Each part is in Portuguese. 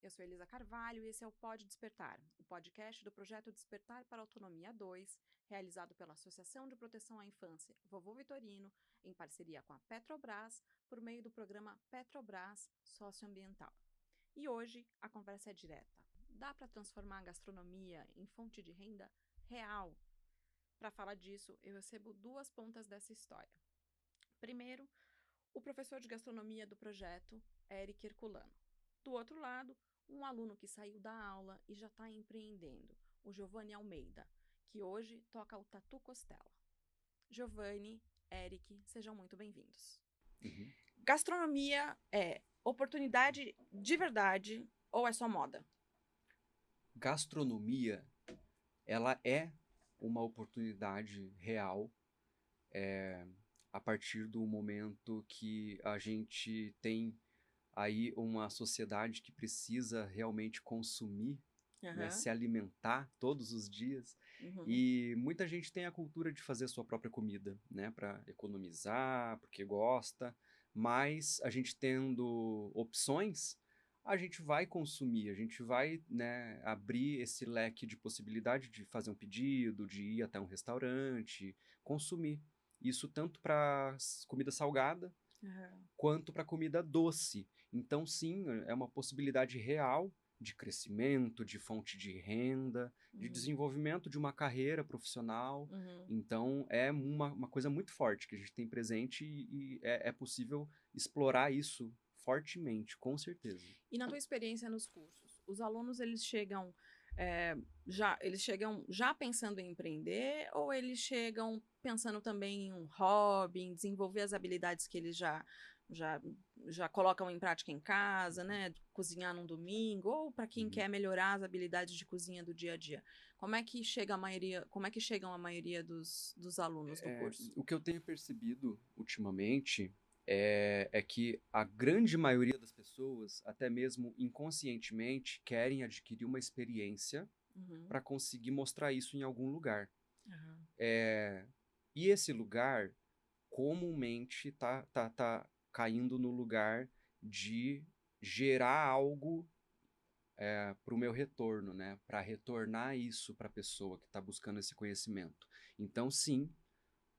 Eu sou Elisa Carvalho e esse é o Pode Despertar, o podcast do projeto Despertar para a Autonomia 2, realizado pela Associação de Proteção à Infância Vovô Vitorino, em parceria com a Petrobras, por meio do programa Petrobras Socioambiental. E hoje a conversa é direta. Dá para transformar a gastronomia em fonte de renda real? Para falar disso, eu recebo duas pontas dessa história. Primeiro, o professor de gastronomia do projeto, Eric Herculano. Do outro lado, um aluno que saiu da aula e já está empreendendo, o Giovanni Almeida, que hoje toca o Tatu Costela. Giovanni, Eric, sejam muito bem-vindos. Gastronomia é oportunidade de verdade ou é só moda? Gastronomia, ela é uma oportunidade real a partir do momento que a gente tem aí uma sociedade que precisa realmente consumir, né, se alimentar todos os dias. E muita gente tem a cultura de fazer a sua própria comida, né, para economizar, porque gosta, mas a gente tendo opções, a gente vai consumir, a gente vai, né, abrir esse leque de possibilidade de fazer um pedido, de ir até um restaurante, consumir. Isso tanto para comida salgada, quanto para comida doce. Então, sim, é uma possibilidade real de crescimento, de fonte de renda, de desenvolvimento de uma carreira profissional. Então, é uma coisa muito forte que a gente tem presente e é possível explorar isso fortemente, com certeza. E na tua experiência nos cursos, os alunos eles chegam já pensando em empreender ou eles chegam pensando também em um hobby, em desenvolver as habilidades que eles já colocam em prática em casa, né? Cozinhar num domingo, ou para quem quer melhorar as habilidades de cozinha do dia a dia. Como é que chegam a maioria dos alunos do curso? O que eu tenho percebido ultimamente é que a grande maioria das pessoas, até mesmo inconscientemente, querem adquirir uma experiência para conseguir mostrar isso em algum lugar. E esse lugar comumente tá caindo no lugar de gerar algo para o meu retorno, né? Para retornar isso para a pessoa que está buscando esse conhecimento. Então, sim,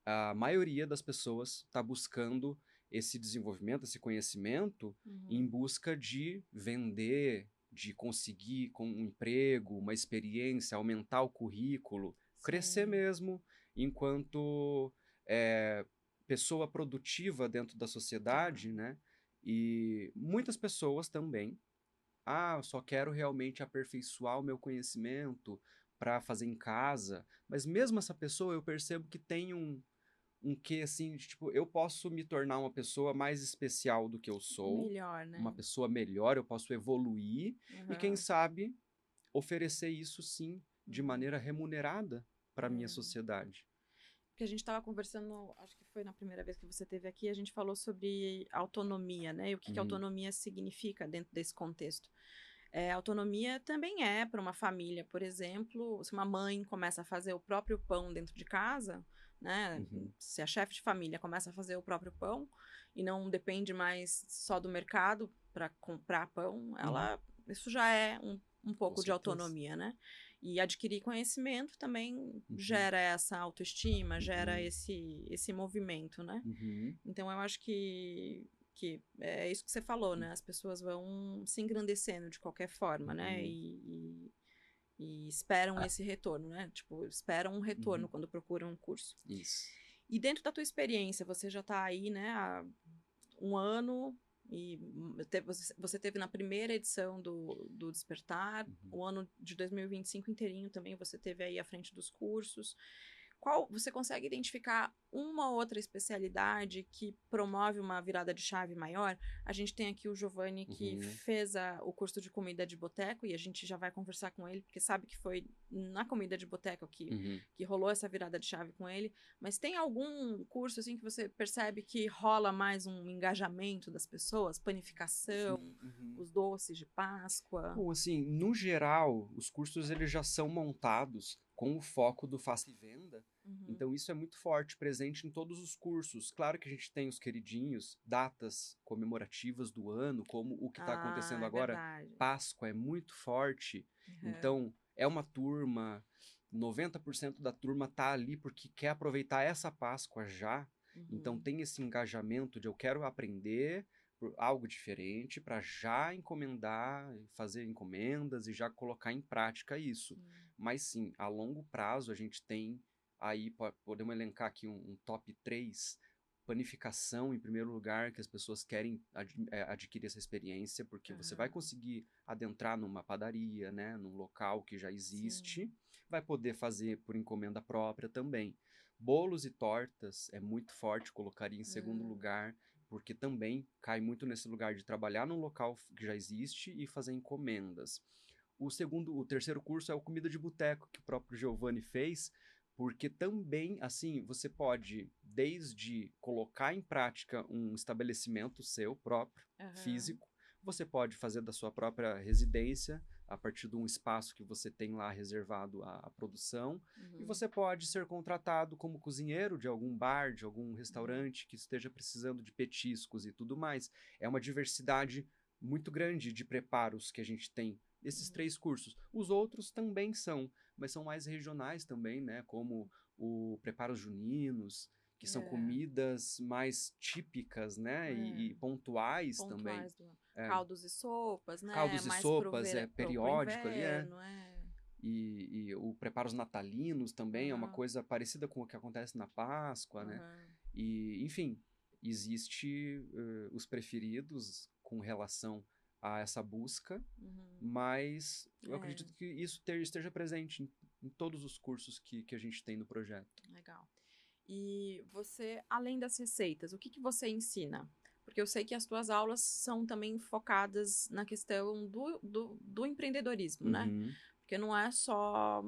a maioria das pessoas está buscando esse desenvolvimento, esse conhecimento, em busca de vender, de conseguir com um emprego, uma experiência, aumentar o currículo, crescer mesmo enquanto pessoa produtiva dentro da sociedade, né? E muitas pessoas também, eu só quero realmente aperfeiçoar o meu conhecimento para fazer em casa, mas mesmo essa pessoa eu percebo que tem um quê assim, de, tipo, eu posso me tornar uma pessoa mais especial do que eu sou, Melhor, né? uma pessoa melhor, eu posso evoluir e quem sabe oferecer isso sim de maneira remunerada para a minha sociedade. Porque a gente estava conversando, acho que foi na primeira vez que você esteve aqui, a gente falou sobre autonomia, né? E o que autonomia significa dentro desse contexto. Autonomia também é para uma família, por exemplo, se uma mãe começa a fazer o próprio pão dentro de casa, né? Se a chefe de família começa a fazer o próprio pão e não depende mais só do mercado para comprar pão, isso já é um pouco de autonomia, né? E adquirir conhecimento também gera essa autoestima, gera esse movimento, né? Então eu acho que é isso que você falou, né? As pessoas vão se engrandecendo de qualquer forma, né? E esperam esse retorno, né? Tipo, esperam um retorno quando procuram um curso. Isso. E dentro da tua experiência, você já está aí, né, há um ano e você teve na primeira edição do Despertar, o ano de 2025 inteirinho também você teve aí à frente dos cursos. Você consegue identificar uma outra especialidade que promove uma virada de chave maior? A gente tem aqui o Giovanni que fez o curso de comida de boteco e a gente já vai conversar com ele, porque sabe que foi na comida de boteco que rolou essa virada de chave com ele. Mas tem algum curso assim que você percebe que rola mais um engajamento das pessoas? Panificação, os doces de Páscoa? Bom, assim, no geral, os cursos eles já são montados com o foco do faça e venda, Então isso é muito forte, presente em todos os cursos. Claro que a gente tem os queridinhos, datas comemorativas do ano, como o que está acontecendo É agora, verdade. Páscoa é muito forte. Uhum. Então é uma turma, 90% da turma tá ali porque quer aproveitar essa Páscoa já. Então Uhum. tem esse engajamento de eu quero aprender algo diferente para já encomendar, fazer encomendas e já colocar em prática isso. Sim. Mas sim, a longo prazo a gente tem aí, podemos elencar aqui um top 3. Panificação, em primeiro lugar, que as pessoas querem adquirir essa experiência, porque você vai Aham. conseguir adentrar numa padaria, né, num local que já existe, Sim. vai poder fazer por encomenda própria também. Bolos e tortas é muito forte, colocaria em segundo lugar, porque também cai muito nesse lugar de trabalhar num local que já existe e fazer encomendas. O terceiro curso é o Comida de Boteco, que o próprio Giovanni fez, porque também, assim, você pode, desde colocar em prática um estabelecimento seu próprio, Aham. físico, você pode fazer da sua própria residência, a partir de um espaço que você tem lá reservado à produção, e Uhum. você pode ser contratado como cozinheiro de algum bar, de algum Uhum. restaurante que esteja precisando de petiscos e tudo mais. É uma diversidade muito grande de preparos que a gente tem esses Uhum. 3 cursos. Os outros também são, mas são mais regionais também, né? Como o preparos juninos, que são É. comidas mais típicas, né? E É. pontuais também. Pontuais do É, caldos e sopas, né? caldos e Mais pro sopas, pro periódico ali, inverno, é. E o preparos natalinos também é uma Aham. coisa parecida com o que acontece na Páscoa, né? Aham. E, enfim, existe os preferidos com relação a essa busca, Uhum. mas eu É, acredito que isso esteja presente em todos os cursos que a gente tem no projeto. legal. E você, além das receitas, o que que você ensina? Porque eu sei que as tuas aulas são também focadas na questão do empreendedorismo, né? Uhum, Porque não é só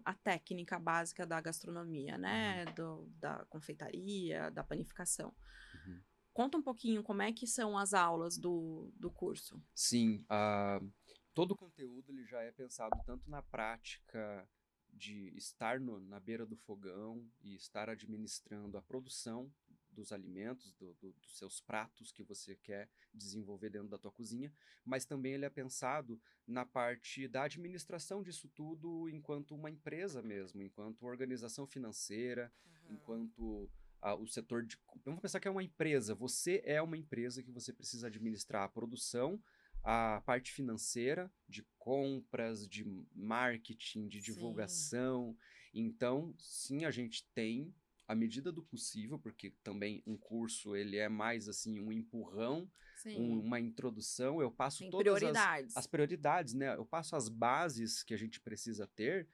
a técnica básica da gastronomia, uhum, né? Da confeitaria, da panificação. uhum. Conta um pouquinho como é que são as aulas do curso. Sim, todo o conteúdo ele já é pensado tanto na prática de estar na beira do fogão e estar administrando a produção dos alimentos, dos seus pratos que você quer desenvolver dentro da tua cozinha, mas também ele é pensado na parte da administração disso tudo enquanto uma empresa mesmo, enquanto organização financeira, Aham. enquanto o setor de. Vamos pensar que é uma empresa. Você é uma empresa que você precisa administrar a produção, a parte financeira, de compras, de marketing, de Sim, divulgação. Então, sim, a gente tem, à medida do possível, porque também um curso ele é mais assim um empurrão, sim. uma introdução. Eu passo Tem todas as prioridades. prioridades, né? Eu passo as bases que a gente precisa ter.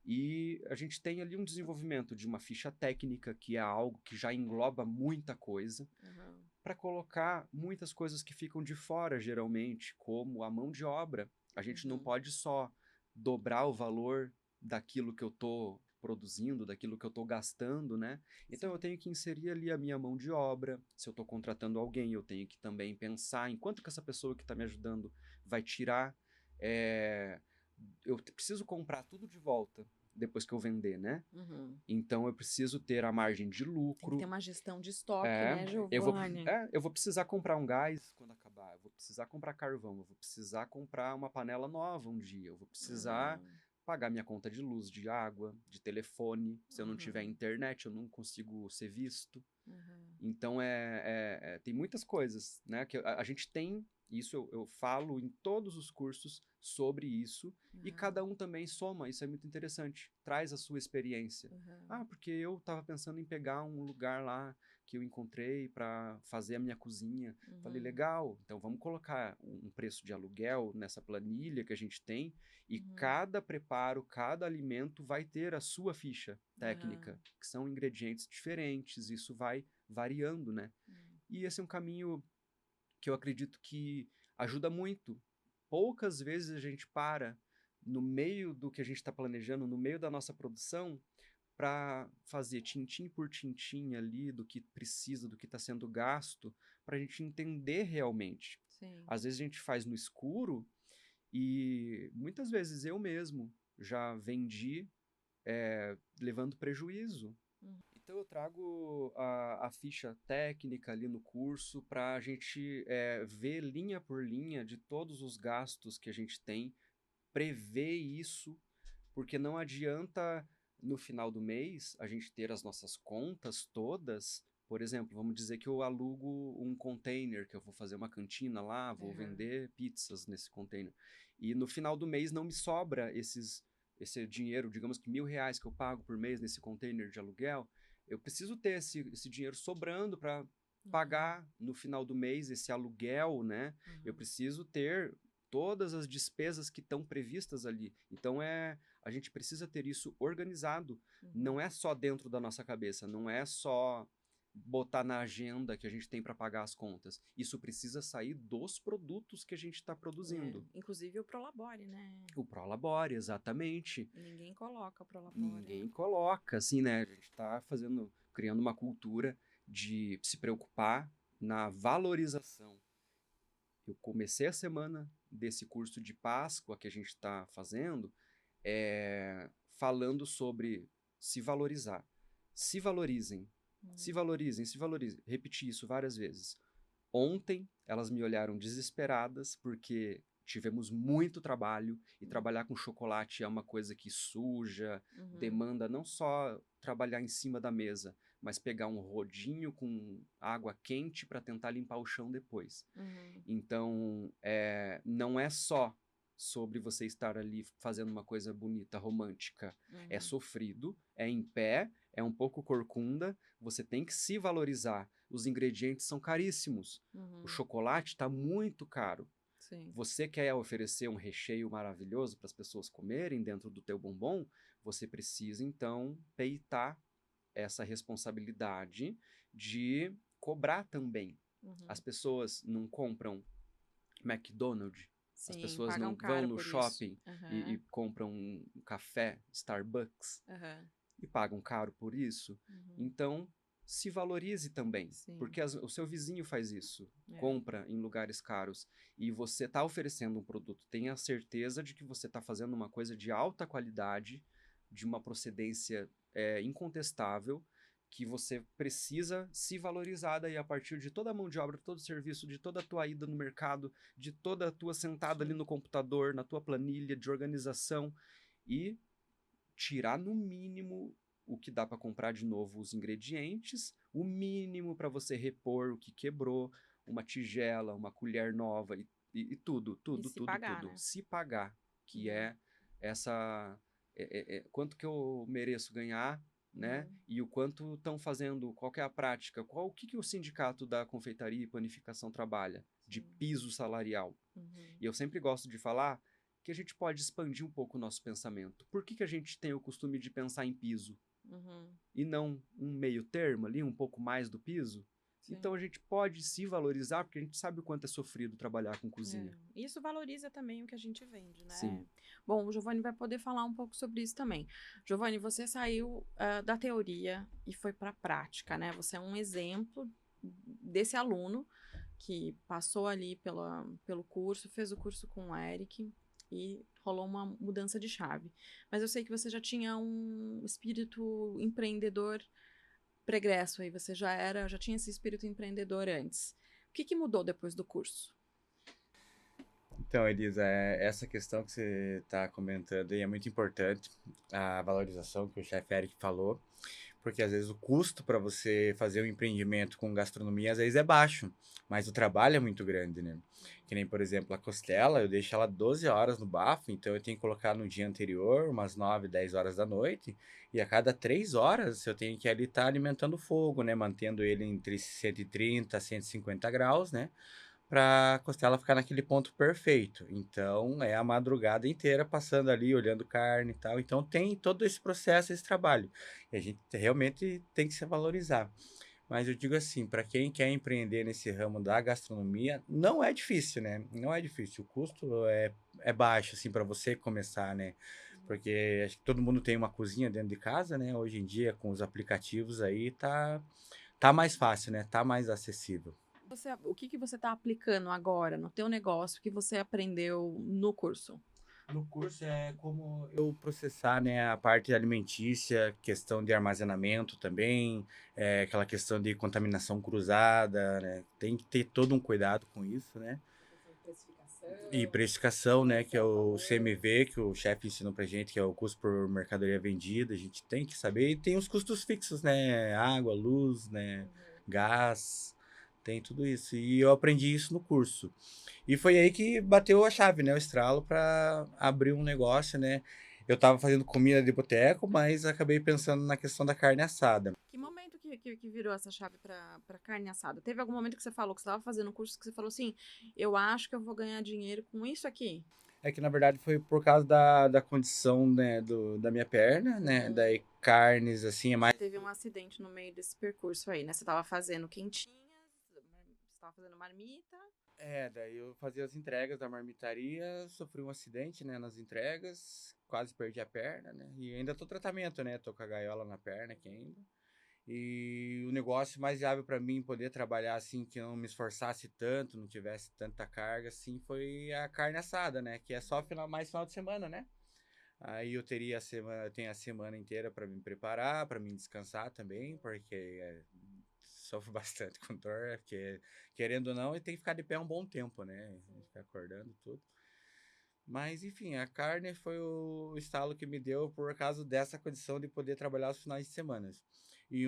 E a gente tem ali um desenvolvimento de uma ficha técnica, que é algo que já engloba muita coisa, Aham. para colocar muitas coisas que ficam de fora, geralmente, como a mão de obra. A gente não Uhum. pode só dobrar o valor daquilo que eu estou produzindo, daquilo que eu estou gastando, né? Então eu Sim. tenho que inserir ali a minha mão de obra. Se eu estou contratando alguém, eu tenho que também pensar em quanto que essa pessoa que está me ajudando vai tirar. É, eu preciso comprar tudo de volta depois que eu vender, né? Uhum. Então eu preciso ter a margem de Tem que ter lucro. uma gestão de estoque, É, né, Giovanni? eu vou precisar comprar um gás quando acabar, eu vou precisar comprar carvão, eu vou precisar comprar uma panela nova um dia, eu vou precisar Uhum. pagar minha conta de luz, de água, de telefone. Se eu não tiver Uhum. internet, eu não consigo ser visto. Uhum. Então tem muitas coisas, né? Que a gente tem, isso eu falo em todos os cursos sobre isso, e cada Uhum. um também soma, isso é muito interessante, traz a sua experiência. Ah, Uhum. porque eu estava pensando em pegar um lugar lá que eu encontrei para fazer a minha cozinha. Falei, Uhum. legal, então vamos colocar um preço de aluguel nessa planilha que a gente tem, e Uhum. cada preparo, cada alimento vai ter a sua ficha técnica, Uhum. que são ingredientes diferentes, isso vai variando, né? Uhum. E esse é um caminho que eu acredito que ajuda muito. Poucas vezes a gente para no meio do que a gente está planejando, no meio da nossa produção, para fazer tintim por tintim ali do que precisa, do que está sendo gasto, para a gente entender realmente. Sim. Às vezes a gente faz no escuro e muitas vezes eu mesmo já vendi levando prejuízo. Então eu trago a ficha técnica ali no curso para a gente ver linha por linha de todos os gastos que a gente tem, prever isso, porque não adianta no final do mês a gente ter as nossas contas todas. Por exemplo, vamos dizer que eu alugo um container, que eu vou fazer uma cantina lá, vou vender pizzas nesse container. E no final do mês não me sobra esse dinheiro, digamos que R$ 1.000 que eu pago por mês nesse container de aluguel. Eu preciso ter esse dinheiro sobrando para pagar no final do mês esse aluguel, né? Eu preciso ter todas as despesas que estão previstas ali. Então, a gente precisa ter isso organizado. Não é só dentro da nossa cabeça, não é só botar na agenda que a gente tem para pagar as contas. Isso precisa sair dos produtos que a gente está produzindo. Inclusive o Prolabore, né? O Prolabore, exatamente. Ninguém coloca o Prolabore. Ninguém coloca, assim, né? A gente está criando uma cultura de se preocupar na valorização. Eu comecei a semana desse curso de Páscoa que a gente está fazendo, falando sobre se valorizar. Se valorizem, se valorizem, se valorizem. Repeti isso várias vezes. Ontem, elas me olharam desesperadas porque tivemos muito trabalho e trabalhar com chocolate é uma coisa que suja, demanda não só trabalhar em cima da mesa, mas pegar um rodinho com água quente para tentar limpar o chão depois. Então, não é só sobre você estar ali fazendo uma coisa bonita, romântica. É sofrido, é em pé, é um pouco corcunda, você tem que se valorizar. Os ingredientes são caríssimos. O chocolate está muito caro. Sim. Você quer oferecer um recheio maravilhoso para as pessoas comerem dentro do teu bombom, você precisa, então, peitar essa responsabilidade de cobrar também. As pessoas não compram McDonald's, as Sim, pessoas pagam não caro vão no por shopping isso. e compram um café Starbucks e pagam caro por isso. Então, se valorize também, Sim. porque o seu vizinho faz isso, compra em lugares caros e você está oferecendo um produto. Tenha certeza de que você está fazendo uma coisa de alta qualidade, de uma procedência incontestável, que você precisa se valorizar daí a partir de toda a mão de obra, todo o serviço, de toda a tua ida no mercado, de toda a tua sentada ali no computador, na tua planilha de organização e tirar no mínimo o que dá para comprar de novo os ingredientes, o mínimo para você repor o que quebrou, uma tigela, uma colher nova e tudo. Pagar, né? Se pagar, que é essa... quanto que eu mereço ganhar, né? E o quanto estão fazendo, qual que é a prática, o que o sindicato da confeitaria e panificação trabalha de piso salarial. E eu sempre gosto de falar que a gente pode expandir um pouco o nosso pensamento. Por que a gente tem o costume de pensar em piso? E não um meio termo ali, um pouco mais do piso? Sim. Então a gente pode se valorizar, porque a gente sabe o quanto é sofrido trabalhar com cozinha. Isso valoriza também o que a gente vende, né? Sim. Bom, o Giovanni vai poder falar um pouco sobre isso também. Giovanni, você saiu da teoria e foi para a prática, né? Você é um exemplo desse aluno que passou ali pelo curso, fez o curso com o Eric e rolou uma mudança de chave. Mas eu sei que você já tinha um espírito empreendedor pregresso aí, você já tinha esse espírito empreendedor antes. O que mudou depois do curso? Então, Elisa, essa questão que você está comentando aí é muito importante, a valorização que o chefe Eric falou, porque às vezes o custo para você fazer um empreendimento com gastronomia às vezes é baixo, mas o trabalho é muito grande, né? Que nem, por exemplo, a costela, eu deixo ela 12 horas no bafo, então eu tenho que colocar no dia anterior, umas 9, 10 horas da noite, e a cada 3 horas eu tenho que ali estar alimentando o fogo, né? Mantendo ele entre 130 a 150 graus, né? Para a costela ficar naquele ponto perfeito. Então, é a madrugada inteira passando ali, olhando carne e tal. Então, tem todo esse processo, esse trabalho. E a gente realmente tem que se valorizar. Mas eu digo assim, para quem quer empreender nesse ramo da gastronomia, não é difícil, né? Não é difícil. O custo é baixo, assim, para você começar, né? Porque acho que todo mundo tem uma cozinha dentro de casa, né? Hoje em dia, com os aplicativos aí, tá mais fácil, né? Tá mais acessível. O que você está aplicando agora no teu negócio que você aprendeu no curso? No curso é como eu processar, né, a parte alimentícia, questão de armazenamento também, aquela questão de contaminação cruzada, né? Tem que ter todo um cuidado com isso, né? E precificação, né, que é o CMV, que o chefe ensinou pra gente, que é o custo por mercadoria vendida, a gente tem que saber. E tem os custos fixos, né, água, luz, né, gás, tem tudo isso. E eu aprendi isso no curso. E foi aí que bateu a chave, né, o estralo para abrir um negócio, né. Eu tava fazendo comida de boteco, mas acabei pensando na questão da carne assada. Que momento que virou essa chave para carne assada? Teve algum momento que você falou que você estava fazendo um curso que você falou assim, eu acho que eu vou ganhar dinheiro com isso aqui? É que na verdade foi por causa da condição, né, da minha perna, né, daí carnes assim é mais. Teve um acidente no meio desse percurso aí, né? Você estava fazendo quentinhas, você estava fazendo marmita. Daí eu fazia as entregas da marmitaria, sofri um acidente, né, nas entregas, quase perdi a perna, né, e ainda tô tratamento, né, tô com a gaiola na perna aqui ainda. E o negócio mais viável para mim poder trabalhar assim, que não me esforçasse tanto, não tivesse tanta carga assim, foi a carne assada, né, que é só mais final de semana, né? Aí eu teria a semana, eu tenho a semana inteira para me preparar, para me descansar também, porque sofro bastante com dor, porque querendo ou não, tem que ficar de pé um bom tempo, né? Ficar acordando tudo. Mas enfim, a carne foi o estalo que me deu por causa dessa condição de poder trabalhar os finais de semana. E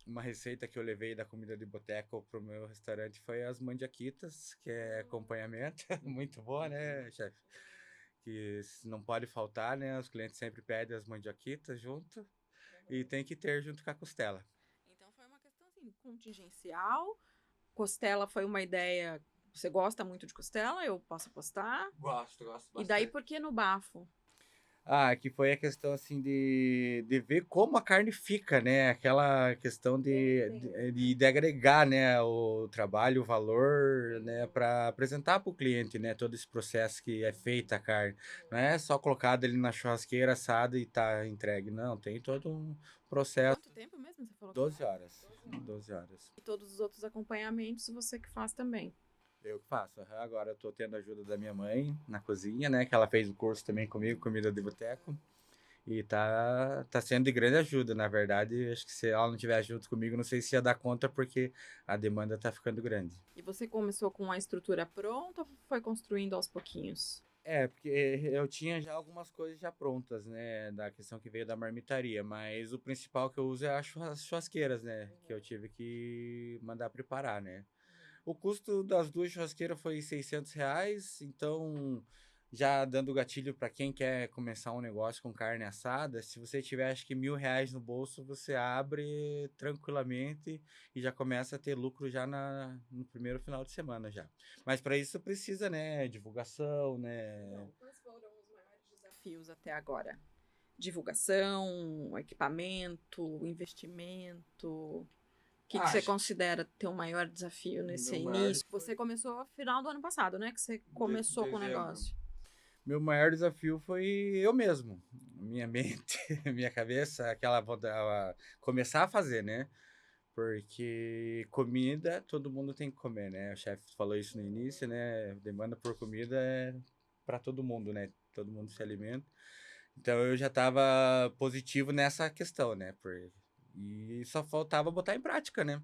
uma receita que eu levei da comida de boteco pro meu restaurante foi as mandioquitas, que é acompanhamento, muito boa, né, chefe? Que não pode faltar, né? Os clientes sempre pedem as mandioquitas junto e tem que ter junto com a costela. Então foi uma questão assim, contingencial. Costela foi uma ideia. Você gosta muito de costela? Eu posso apostar. Gosto E daí bastante. por que no bafo? Que foi a questão assim de ver como a carne fica, né? Aquela questão de agregar, né, o trabalho, o valor, né, para apresentar para o cliente, né, todo esse processo que é feita a carne. Não é só colocado ali na churrasqueira, assado e tá entregue. Não, tem todo um processo. Quanto tempo mesmo você falou que 12 leva? horas. 12 horas. E todos os outros acompanhamentos você que faz também. Eu que faço. Agora eu tô tendo a ajuda da minha mãe na cozinha, né? Que ela fez o curso também comigo, comida de boteco. E tá sendo de grande ajuda, na verdade. Acho que se ela não tiver junto comigo, não sei se ia dar conta, porque a demanda tá ficando grande. E você começou com a estrutura pronta ou foi construindo aos pouquinhos? Porque eu tinha já algumas coisas já prontas, né? Da questão que veio da marmitaria, mas o principal que eu uso é as churrasqueiras, né? Que eu tive que mandar preparar, né? O custo das duas churrasqueiras foi R$ 600, então já dando gatilho para quem quer começar um negócio com carne assada, se você tiver acho que R$ 1.000 no bolso, você abre tranquilamente e já começa a ter lucro já no primeiro final de semana já. Mas para isso precisa, né, divulgação, né? Então, quais foram os maiores desafios até agora? Divulgação, equipamento, investimento. O que você considera ter um maior desafio nesse início? Você começou no final do ano passado, né? Que você começou com o negócio. Meu maior desafio foi eu mesmo, minha mente, minha cabeça, começar a fazer, né? Porque comida todo mundo tem que comer, né? O chefe falou isso no início, né? Demanda por comida é para todo mundo, né? Todo mundo se alimenta. Então eu já estava positivo nessa questão, né? E só faltava botar em prática, né?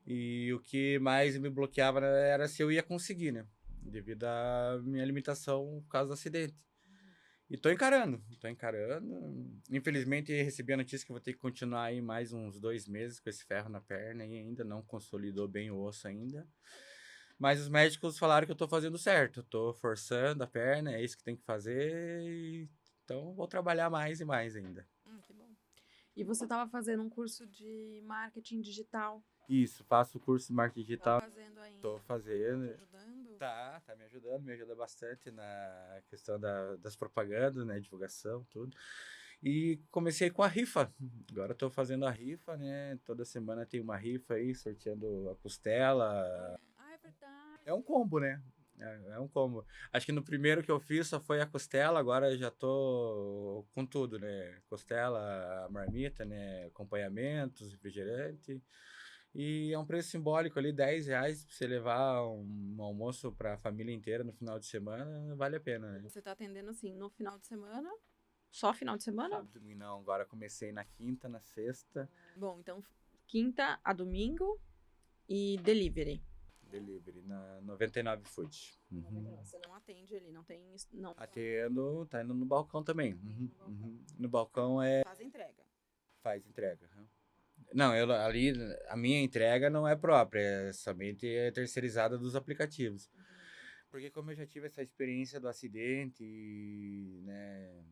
E o que mais me bloqueava era se eu ia conseguir, né? Devido à minha limitação por causa do acidente. E tô encarando, tô encarando. Infelizmente recebi a notícia que vou ter que continuar aí mais uns 2 meses com esse ferro na perna e ainda não consolidou bem o osso ainda. Mas os médicos falaram que eu tô fazendo certo, eu tô forçando a perna, é isso que tem que fazer. Então vou trabalhar mais e mais ainda. Que bom. E você estava fazendo um curso de marketing digital? Isso, faço o curso de marketing Tá digital. fazendo ainda? Tô Tá te fazendo. ajudando? Tá me ajuda bastante na questão das propagandas, né, divulgação, tudo. E comecei com a rifa. Agora eu tô fazendo a rifa, né? Toda semana tem uma rifa aí, sorteando a costela. É verdade. É um combo, né? É um combo. Acho que no primeiro que eu fiz só foi a costela, agora eu já tô com tudo, né? Costela, a marmita, né? Acompanhamentos, refrigerante. E é um preço simbólico ali, R$ 10 pra você levar um almoço pra família inteira no final de semana, vale a pena, né? Você tá atendendo assim no final de semana? Só final de semana? Sábado, domingo não, agora comecei na quinta, na sexta, Bom, então quinta a domingo e delivery. delivery, na 99 Food. Uhum. Você não atende ali, não tem. Não Atendo, tá indo no balcão também. Uhum, no balcão. uhum. No balcão Faz a entrega. faz entrega. Uhum. Não, ali, a minha entrega não é própria, é somente terceirizada dos aplicativos. Porque como eu já tive essa experiência do acidente, né,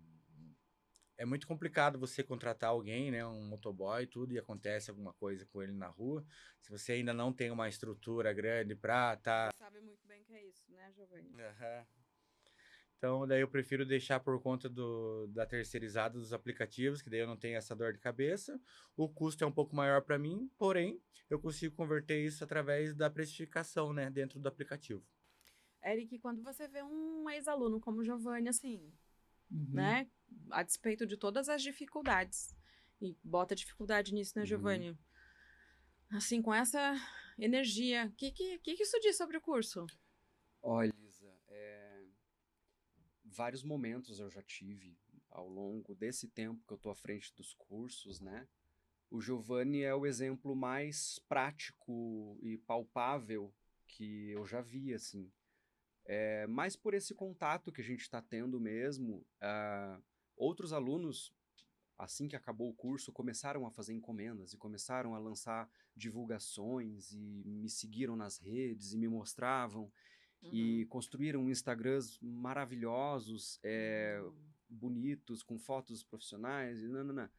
é muito complicado você contratar alguém, né, um motoboy, tudo, e acontece alguma coisa com ele na rua. Se você ainda não tem uma estrutura grande pra tá. Você sabe muito bem que é isso, né, Giovanni? Aham. Então, daí eu prefiro deixar por conta da terceirizada dos aplicativos, que daí eu não tenho essa dor de cabeça. O custo é um pouco maior para mim, porém, eu consigo converter isso através da precificação, né, dentro do aplicativo. Eric, quando você vê um ex-aluno como o Giovanni, assim, Uhum. né, a despeito de todas as dificuldades, e bota dificuldade nisso, né, Uhum. Giovanni? Assim, com essa energia, o que isso diz sobre o curso? Olha, Elisa, vários momentos eu já tive ao longo desse tempo que eu tô à frente dos cursos, né? O Giovanni é o exemplo mais prático e palpável que eu já vi, assim. Mais por esse contato que a gente está tendo mesmo, outros alunos, assim que acabou o curso, começaram a fazer encomendas e começaram a lançar divulgações e me seguiram nas redes e me mostravam e construíram Instagrams maravilhosos, bonitos, com fotos profissionais e nananã.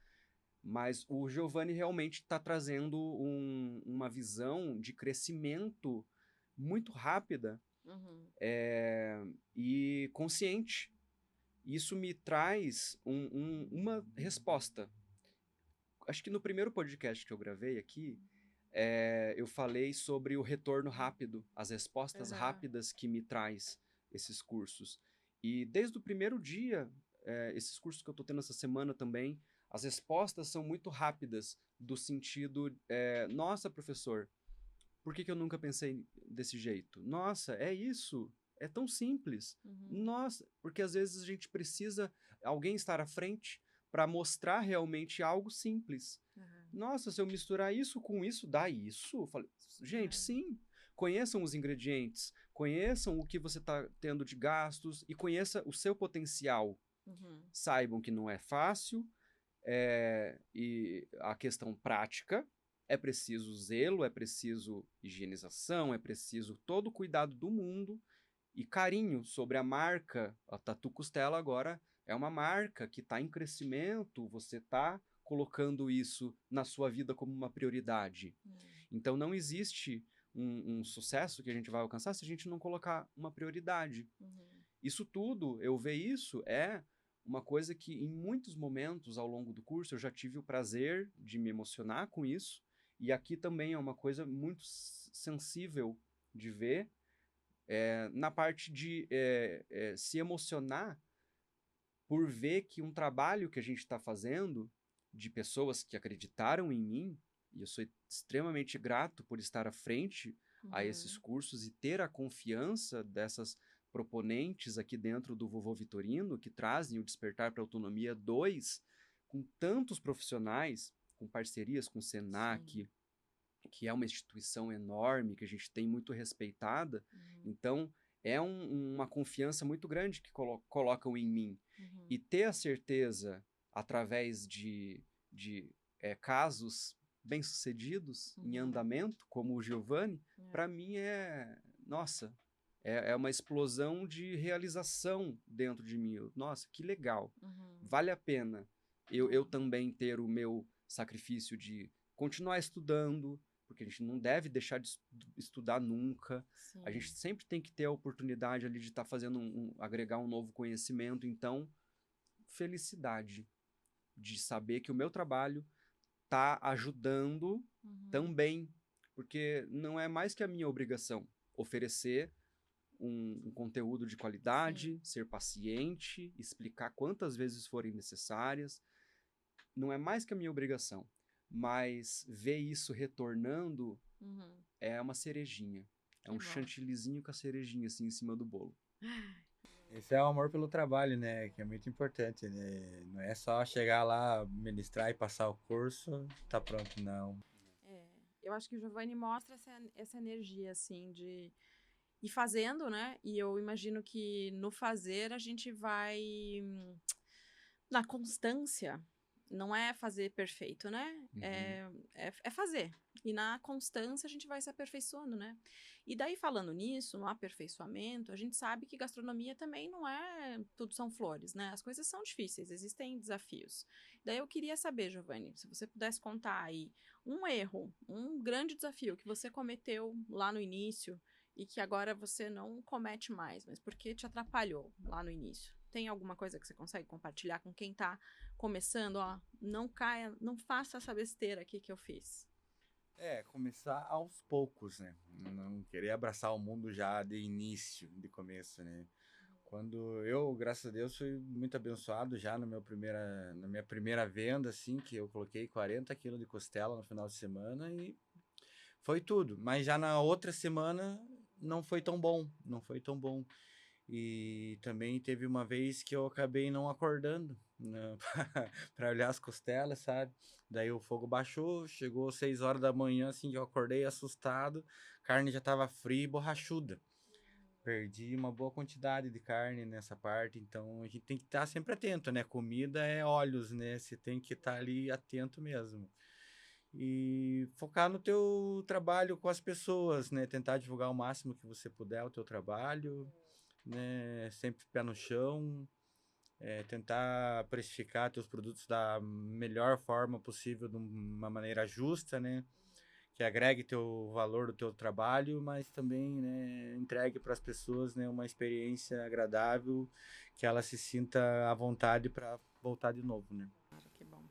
Mas o Giovanni realmente está trazendo uma visão de crescimento muito rápida e consciente. Isso me traz uma resposta. Acho que no primeiro podcast que eu gravei aqui, eu falei sobre o retorno rápido, as respostas rápidas que me traz esses cursos. E desde o primeiro dia, esses cursos que eu estou tendo essa semana também, as respostas são muito rápidas, do sentido, nossa, professor, por que eu nunca pensei desse jeito? Nossa, é isso, é tão simples. Nossa, porque às vezes a gente precisa alguém estar à frente para mostrar realmente algo simples. Nossa, se eu misturar isso com isso, dá isso? Eu falei, gente, sim. Conheçam os ingredientes, conheçam o que você está tendo de gastos e conheça o seu potencial. Saibam que não é fácil, e a questão prática, é preciso zelo, é preciso higienização, é preciso todo o cuidado do mundo e carinho sobre a marca. A Tatu Costela agora é uma marca que está em crescimento, você está colocando isso na sua vida como uma prioridade. Então não existe um sucesso que a gente vai alcançar se a gente não colocar uma prioridade. Isso tudo, eu ver isso, é uma coisa que em muitos momentos ao longo do curso eu já tive o prazer de me emocionar com isso, e aqui também é uma coisa muito sensível de ver, na parte de se emocionar por ver que um trabalho que a gente está fazendo, de pessoas que acreditaram em mim, e eu sou extremamente grato por estar à frente a esses cursos e ter a confiança dessas proponentes aqui dentro do Vovô Vitorino, que trazem o Despertar para a Autonomia 2, com tantos profissionais, com parcerias com o Senac, que é uma instituição enorme, que a gente tem muito respeitada. Então, é uma confiança muito grande que colocam em mim. E ter a certeza, através de casos bem-sucedidos, em andamento, como o Giovanni, para mim nossa, é uma explosão de realização dentro de mim. Nossa, que legal. Vale a pena eu também ter o meu sacrifício de continuar estudando, porque a gente não deve deixar de estudar nunca. A gente sempre tem que ter a oportunidade ali de estar fazendo agregar um novo conhecimento. Então, felicidade de saber que o meu trabalho está ajudando também, porque não é mais que a minha obrigação oferecer um conteúdo de qualidade, ser paciente, explicar quantas vezes forem necessárias. Não é mais que a minha obrigação, mas ver isso retornando Uhum. é uma cerejinha. É Que um bom. chantillyzinho com a cerejinha assim em cima do bolo. Esse é o amor pelo trabalho, né? Que é muito importante, né? Não é só chegar lá, ministrar e passar o curso, tá pronto, não. Eu acho que o Giovanni mostra essa energia, assim, de ir fazendo, né? E eu imagino que no fazer a gente vai na constância. Não é fazer perfeito, né? É fazer. E na constância a gente vai se aperfeiçoando, né? E daí, falando nisso, no aperfeiçoamento, a gente sabe que gastronomia também não é tudo são flores, né? As coisas são difíceis, existem desafios. Daí eu queria saber, Giovanni, se você pudesse contar aí um erro, um grande desafio que você cometeu lá no início e que agora você não comete mais, mas porque te atrapalhou lá no início. Tem alguma coisa que você consegue compartilhar com quem tá começando? Ó, não caia, não faça essa besteira aqui que eu fiz. Começar aos poucos, né? Não querer abraçar o mundo já de início, de começo, né? Quando eu, graças a Deus, fui muito abençoado já na minha primeira venda, assim, que eu coloquei 40 quilos de costela no final de semana e foi tudo. Mas já na outra semana não foi tão bom, não foi tão bom. E também teve uma vez que eu acabei não acordando, né, para olhar as costelas, sabe? Daí o fogo baixou, chegou 6 horas da manhã, assim, que eu acordei assustado, carne já estava fria e borrachuda. Perdi uma boa quantidade de carne nessa parte, então a gente tem que estar sempre atento, né? Comida é olhos, né? Você tem que estar ali atento mesmo. E focar no teu trabalho com as pessoas, né? Tentar divulgar o máximo que você puder o teu trabalho, né? Sempre pé no chão, tentar precificar teus produtos da melhor forma possível, de uma maneira justa, né? Que agregue teu valor do teu trabalho, mas também, né, entregue para as pessoas, né, uma experiência agradável, que ela se sinta à vontade para voltar de novo, né? Cara, que bom.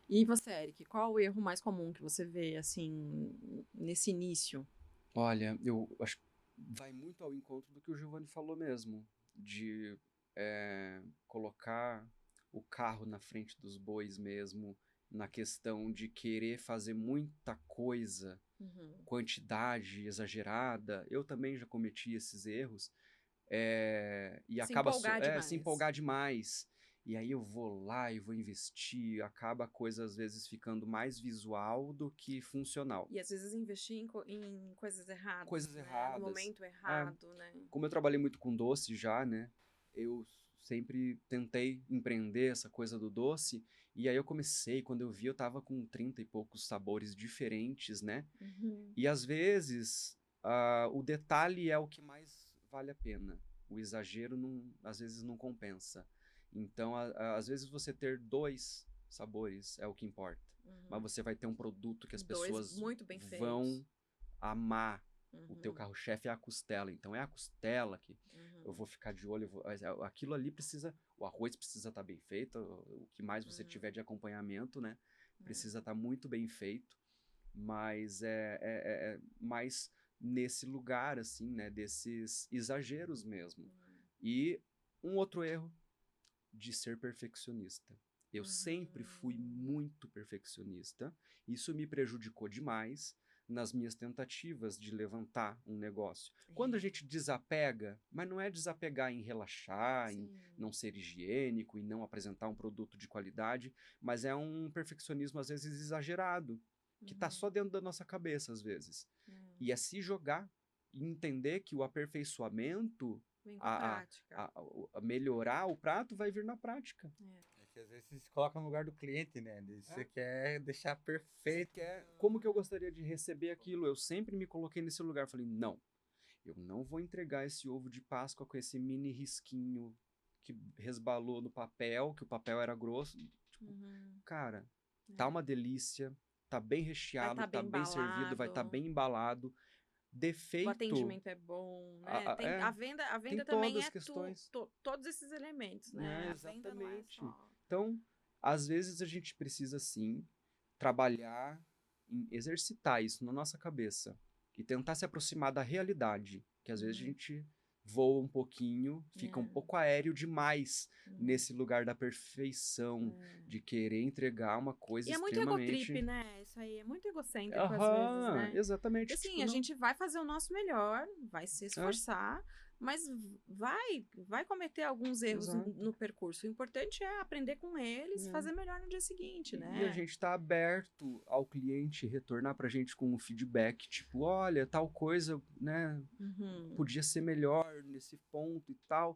E você, Eric, qual o erro mais comum que você vê, assim, nesse início? Olha, eu acho que vai muito ao encontro do que o Giovanni falou mesmo, de colocar o carro na frente dos bois mesmo, na questão de querer fazer muita coisa, Uhum. quantidade exagerada. Eu também já cometi esses erros, e Se acaba empolgar se demais. empolgar demais. E aí eu vou lá e vou investir, acaba a coisa às vezes ficando mais visual do que funcional. E às vezes investir em coisas erradas, Coisas né? No erradas. momento É, errado, né? como eu trabalhei muito com doce já, né? Eu sempre tentei empreender essa coisa do doce. E aí eu comecei, quando eu vi, eu tava com 30 e poucos sabores diferentes, né? Uhum. E às vezes, o detalhe é o que mais vale a pena. O exagero, não, às vezes, não compensa. Então, às vezes, você ter 2 sabores é o que importa. Mas Uhum. você vai ter um produto que as Dois pessoas muito bem feitos. vão amar. O teu Uhum. carro-chefe é a costela. Então, é a costela que eu Uhum. vou ficar de olho. Aquilo ali precisa... O arroz precisa estar bem feito. O que mais você tiver de acompanhamento, né? Precisa estar muito bem feito. Mas é mais nesse lugar, assim, né? Desses exageros mesmo. E um outro erro de ser perfeccionista. Eu sempre fui muito perfeccionista. Isso me prejudicou demais nas minhas tentativas de levantar um negócio. Quando a gente desapega, mas não é desapegar em relaxar, em Sim. não ser higiênico, em não apresentar um produto de qualidade, mas é um perfeccionismo às vezes exagerado, que está só dentro da nossa cabeça às vezes. E é se jogar e entender que o aperfeiçoamento, Vem com a a, a, prática. a melhorar o prato vai vir na prática. É que às vezes você se coloca no lugar do cliente, né? Você quer deixar Você perfeito. quer, como que eu gostaria de receber aquilo? Eu sempre me coloquei nesse lugar. Falei, não, eu não vou entregar esse ovo de Páscoa com esse mini risquinho que resbalou no papel, que o papel era grosso. Tipo, cara, tá uma delícia, tá bem Vai recheado, estar tá bem bem servido, vai estar embalado. bem embalado. O Defeito, atendimento é bom, né? Tem a tem venda também todas as é questões. todos esses elementos, né? A venda não é Exatamente. só. Então, às vezes a gente precisa sim trabalhar em exercitar isso na nossa cabeça e tentar se aproximar da realidade, que às vezes a gente voa um pouquinho, fica um pouco aéreo demais nesse lugar da perfeição, de querer entregar uma coisa E é muito extremamente... egotrip, né? Isso aí é muito egocêntrico às vezes, Aham, né? exatamente. Porque assim, Tipo, a não... gente vai fazer o nosso melhor, vai se esforçar, mas vai cometer alguns erros Exato. no percurso. O importante é aprender com eles, fazer melhor no dia seguinte, né? E a gente tá aberto ao cliente retornar pra gente com um feedback, tipo, olha, tal coisa, né, podia ser melhor nesse ponto e tal.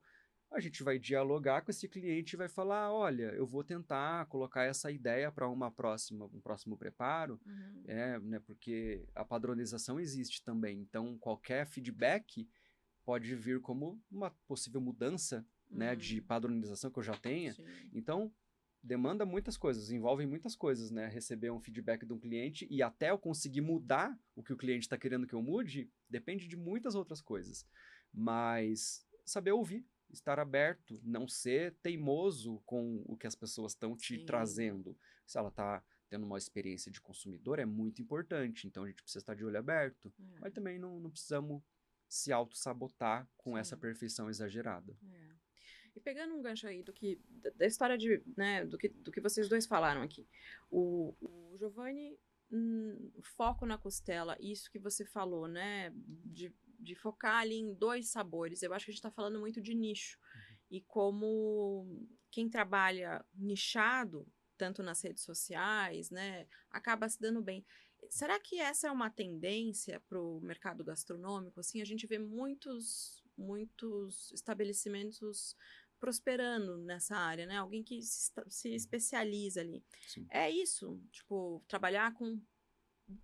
A gente vai dialogar com esse cliente e vai falar, olha, eu vou tentar colocar essa ideia para um próximo preparo, né, porque a padronização existe também. Então, qualquer feedback pode vir como uma possível mudança, né, de padronização que eu já tenha. Sim. Então, demanda muitas coisas, envolve muitas coisas, né? Receber um feedback de um cliente e até eu conseguir mudar o que o cliente está querendo que eu mude, depende de muitas outras coisas. Mas saber ouvir, estar aberto, não ser teimoso com o que as pessoas estão te trazendo. Se ela está tendo uma experiência de consumidor, é muito importante. Então, a gente precisa estar de olho aberto. Mas também não precisamos se auto-sabotar com essa perfeição exagerada. E pegando um gancho aí da história né, do que vocês dois falaram aqui. O Giovanni, foco na costela, isso que você falou, né? De focar ali em 2 sabores. Eu acho que a gente está falando muito de nicho. E como quem trabalha nichado, tanto nas redes sociais, né, acaba se dando bem. Será que essa é uma tendência para o mercado gastronômico? Assim, a gente vê muitos estabelecimentos prosperando nessa área, né? Alguém que se especializa ali. Sim. É isso, tipo, trabalhar com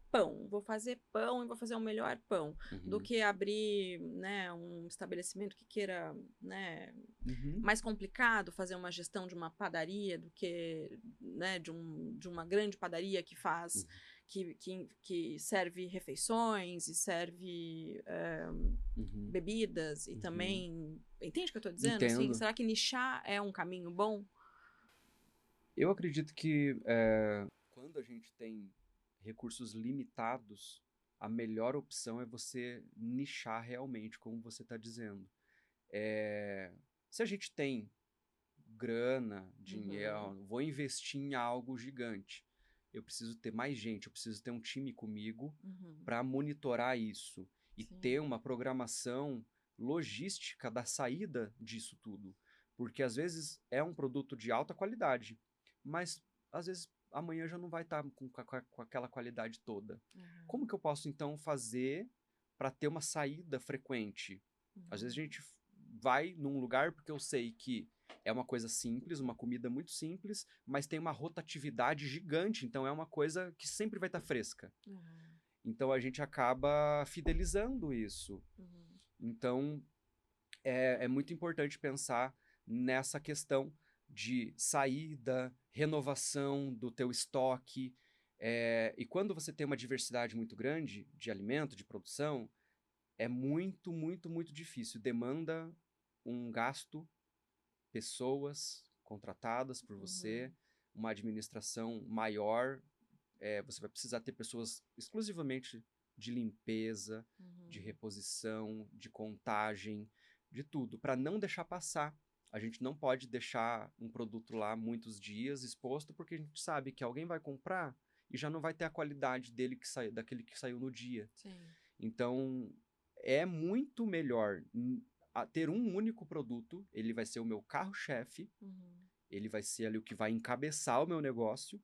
pão. Vou fazer pão e vou fazer o melhor pão. Do que abrir, né, um estabelecimento que queira, né, mais complicado, fazer uma gestão de uma padaria do que, né, de uma grande padaria que faz... Que serve refeições e serve bebidas e também... Entende o que eu estou dizendo? Entendo. Assim, será que nichar é um caminho bom? Eu acredito que quando a gente tem recursos limitados, a melhor opção é você nichar realmente, como você está dizendo. Se a gente tem grana, dinheiro, vou investir em algo gigante. Eu preciso ter mais gente, eu preciso ter um time comigo para monitorar isso e ter uma programação logística da saída disso tudo. Porque às vezes é um produto de alta qualidade, mas às vezes amanhã já não vai estar com aquela qualidade toda. Como que eu posso então fazer para ter uma saída frequente? Às vezes a gente vai num lugar porque eu sei que é uma coisa simples, uma comida muito simples, mas tem uma rotatividade gigante, então é uma coisa que sempre vai estar fresca. Então a gente acaba fidelizando isso. Então é muito importante pensar nessa questão de saída, renovação do teu estoque. E quando você tem uma diversidade muito grande de alimento, de produção, é muito, muito, muito difícil. Demanda um gasto, pessoas contratadas por você, uma administração maior. Você vai precisar ter pessoas exclusivamente de limpeza, de reposição, de contagem, de tudo, para não deixar passar. A gente não pode deixar um produto lá muitos dias exposto, porque a gente sabe que alguém vai comprar e já não vai ter a qualidade daquele que saiu no dia. Então, é muito melhor ter um único produto, ele vai ser o meu carro-chefe, ele vai ser ali o que vai encabeçar o meu negócio,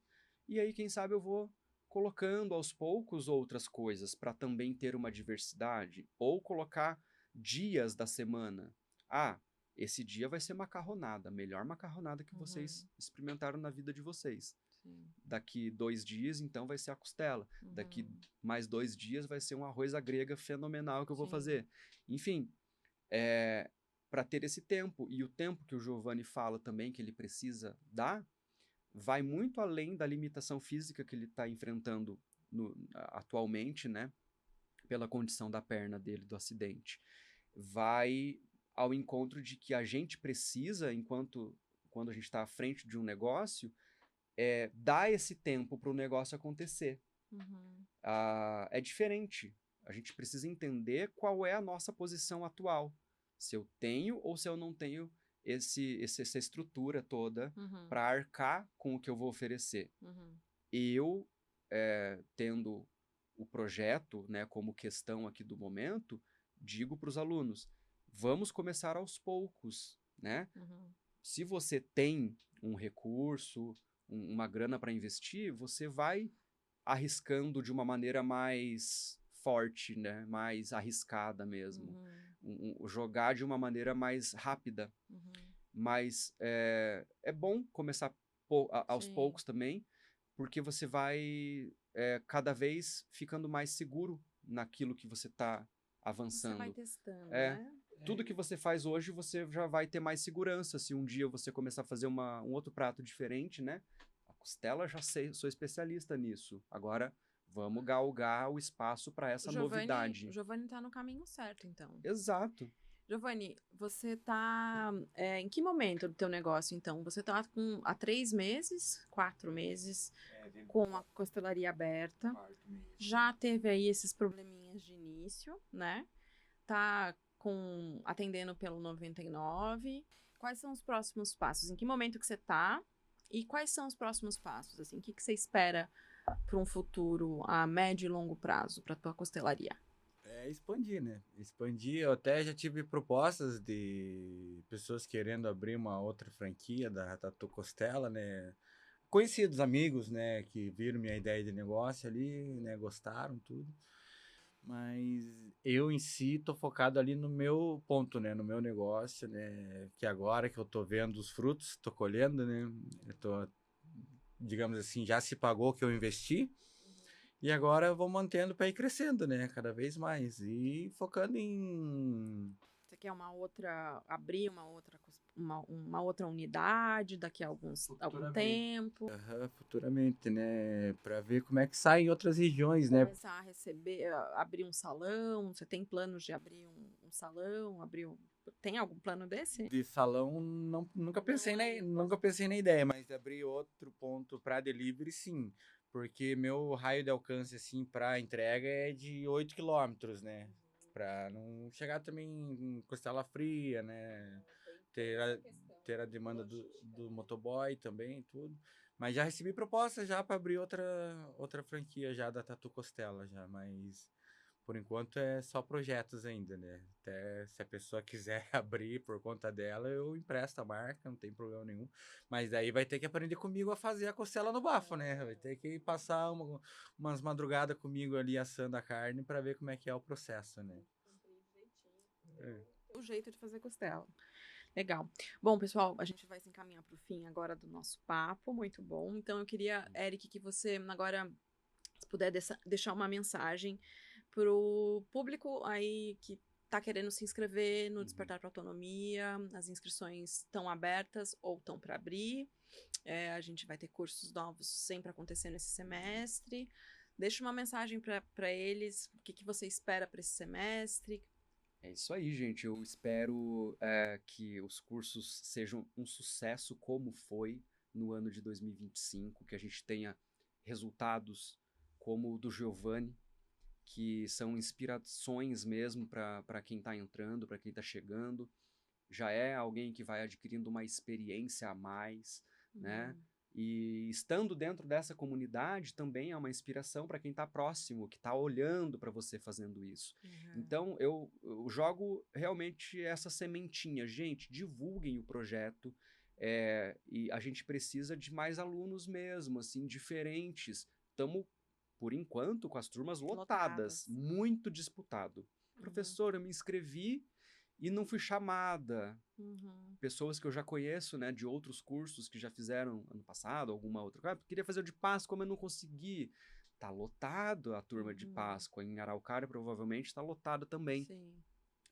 e aí, quem sabe, eu vou colocando aos poucos outras coisas para também ter uma diversidade, ou colocar dias da semana. Esse dia vai ser macarronada, a melhor macarronada que vocês experimentaram na vida de vocês. Daqui 2 dias, então, vai ser a costela. Daqui mais 2 dias vai ser um arroz à grega fenomenal que eu vou fazer. Enfim, para ter esse tempo. E o tempo que o Giovanni fala também que ele precisa dar, vai muito além da limitação física que ele está enfrentando atualmente, né? Pela condição da perna dele, do acidente. Vai ao encontro de que a gente precisa, quando a gente está à frente de um negócio, dar esse tempo para o negócio acontecer. É diferente. A gente precisa entender qual é a nossa posição atual. Se eu tenho ou se eu não tenho essa estrutura toda Uhum. para arcar com o que eu vou oferecer. Uhum. Eu, tendo o projeto, né, como questão aqui do momento, digo para os alunos, vamos começar aos poucos, né? Uhum. Se você tem um recurso, uma grana para investir, você vai arriscando de uma maneira mais forte, né? Mais arriscada mesmo. Jogar de uma maneira mais rápida. Uhum. Mas é bom começar aos Sim. poucos também, porque você vai cada vez ficando mais seguro naquilo que você está Você vai avançando. testando, É, né? tudo que você faz hoje, você já vai ter mais segurança. Se um dia você começar a fazer um outro prato diferente, né? A costela, já sei, sou especialista nisso. Agora, vamos galgar o espaço para essa O novidade. Giovanni tá no caminho certo, então. Exato. Giovanni, você tá em que momento do teu negócio, então? Você tá há 3 meses, 4 meses, com a costelaria aberta. Já teve aí esses probleminhas de início, né? Tá atendendo pelo 99. Quais são os próximos passos? Em que momento que você tá? E quais são os próximos passos? Assim, o que você espera para um futuro a médio e longo prazo para tua costelaria? Expandir, né? Expandir, eu até já tive propostas de pessoas querendo abrir uma outra franquia da Tatu Costela, né? Conhecidos, amigos, né, que viram minha ideia de negócio ali, né, gostaram, tudo. Mas eu em si tô focado ali no meu ponto, né, no meu negócio, né, que agora que eu tô vendo os frutos, tô colhendo, né, eu tô, digamos assim, já se pagou o que eu investi, e agora eu vou mantendo para ir crescendo, né, cada vez mais, e focando em... Você quer abrir uma outra unidade daqui a algum tempo? Futuramente, né, para ver como é que sai em outras regiões, né. Começar a abrir um salão? Você tem planos de abrir um salão? Tem algum plano desse? De salão, nunca pensei nunca pensei na ideia, mas de abrir outro ponto para delivery, sim. Porque meu raio de alcance, assim, para entrega é de 8 quilômetros, né? Para não chegar também em costela fria, né? Ter a, ter a demanda do motoboy também, tudo. Mas já recebi propostas já para abrir outra franquia já da Tatu Costela já, mas por enquanto é só projetos ainda, né? Até se a pessoa quiser abrir por conta dela, eu empresto a marca, não tem problema nenhum. Mas daí vai ter que aprender comigo a fazer a costela no bafo, né? Vai ter que passar umas madrugadas comigo ali assando a carne para ver como é que é o processo, né? O jeito de fazer costela. Legal. Bom, pessoal, a gente vai se encaminhar para o fim agora do nosso papo, muito bom. Então, eu queria, Eric, que você agora puder deixar uma mensagem para o público aí que está querendo se inscrever no Despertar para Autonomia. As inscrições estão abertas ou estão para abrir. A gente vai ter cursos novos sempre acontecendo esse semestre. Deixa uma mensagem para eles, o que você espera para esse semestre. É isso aí, gente. Eu espero que os cursos sejam um sucesso como foi no ano de 2025, que a gente tenha resultados como o do Giovanni, que são inspirações mesmo para quem está entrando, para quem está chegando. Já é alguém que vai adquirindo uma experiência a mais, né? E estando dentro dessa comunidade também é uma inspiração para quem está próximo, que está olhando para você fazendo isso. Então eu jogo realmente essa sementinha. Gente, divulguem o projeto. E a gente precisa de mais alunos mesmo, assim, diferentes. Estamos, por enquanto, com as turmas lotadas. Muito disputado. Professor, eu me inscrevi e não fui chamada. Pessoas que eu já conheço, né, de outros cursos que já fizeram ano passado, alguma outra coisa. Queria fazer o de Páscoa, mas não consegui. Tá lotado a turma de Páscoa. Em Araucária, provavelmente, tá lotado também. Sim.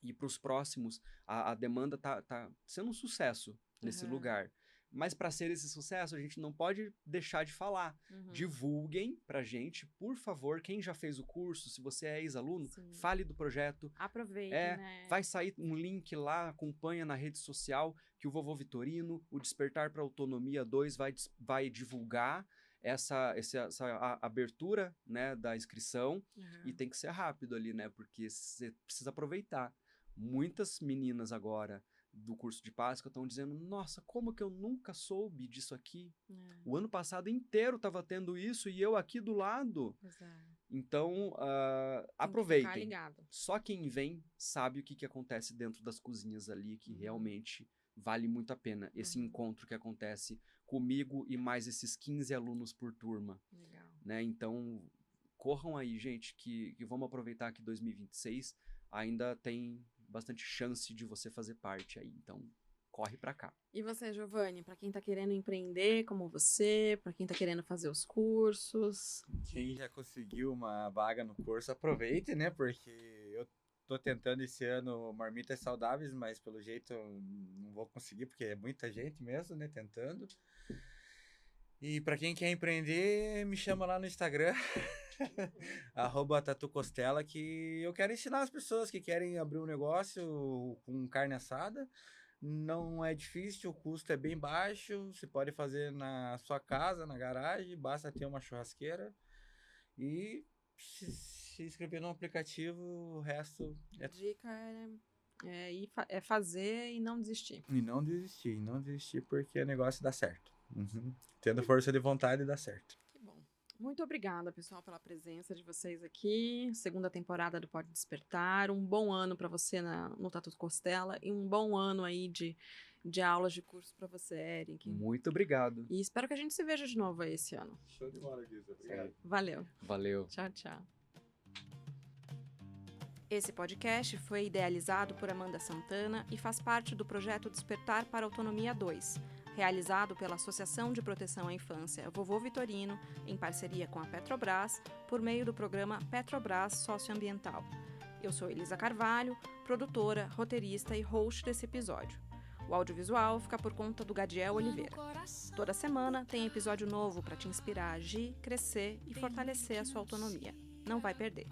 E para os próximos, a demanda tá sendo um sucesso nesse lugar. Mas para ser esse sucesso, a gente não pode deixar de falar. Divulguem pra gente, por favor, quem já fez o curso, se você é ex-aluno, fale do projeto. Aproveitem, né? Vai sair um link lá, acompanha na rede social, que o Vovô Vitorino, o Despertar para Autonomia 2 vai divulgar essa abertura, né, da inscrição. E tem que ser rápido ali, né, porque você precisa aproveitar. Muitas meninas agora do curso de Páscoa estão dizendo, nossa, como que eu nunca soube disso aqui? O ano passado inteiro estava tendo isso e eu aqui do lado. Então, aproveitem. Ficar ligado. Só quem vem sabe o que acontece dentro das cozinhas ali, que realmente vale muito a pena. Esse encontro que acontece comigo e mais esses 15 alunos por turma. Legal. Né? Então, corram aí, gente, que vamos aproveitar que 2026 ainda tem bastante chance de você fazer parte aí. Então, corre pra cá. E você, Giovanni, para quem tá querendo empreender como você, para quem tá querendo fazer os cursos? Quem já conseguiu uma vaga no curso, aproveite, né? Porque eu tô tentando esse ano marmitas saudáveis, mas pelo jeito eu não vou conseguir, porque é muita gente mesmo, né? Tentando. E para quem quer empreender, me chama lá no Instagram, @tatucostela, que eu quero ensinar as pessoas que querem abrir um negócio com carne assada. Não é difícil, o custo é bem baixo, você pode fazer na sua casa, na garagem, basta ter uma churrasqueira e se inscrever no aplicativo, o resto A dica é fazer e não desistir. E não desistir, porque o negócio dá certo. Tendo força de vontade, dá certo. Que bom. Muito obrigada, pessoal, pela presença de vocês aqui. Segunda temporada do Pode Despertar. Um bom ano para você no Tatu Costela e um bom ano aí de aulas de curso para você, Eric. Muito obrigado. E espero que a gente se veja de novo aí esse ano. Show de bola, Guisa. Obrigado. Valeu. Valeu. Tchau, tchau. Esse podcast foi idealizado por Amanda Santana e faz parte do projeto Despertar para a Autonomia 2, realizado pela Associação de Proteção à Infância Vovô Vitorino, em parceria com a Petrobras, por meio do programa Petrobras Socioambiental. Eu sou Elisa Carvalho, produtora, roteirista e host desse episódio. O audiovisual fica por conta do Gadiel Oliveira. Toda semana tem episódio novo para te inspirar a agir, crescer e fortalecer a sua autonomia. Não vai perder.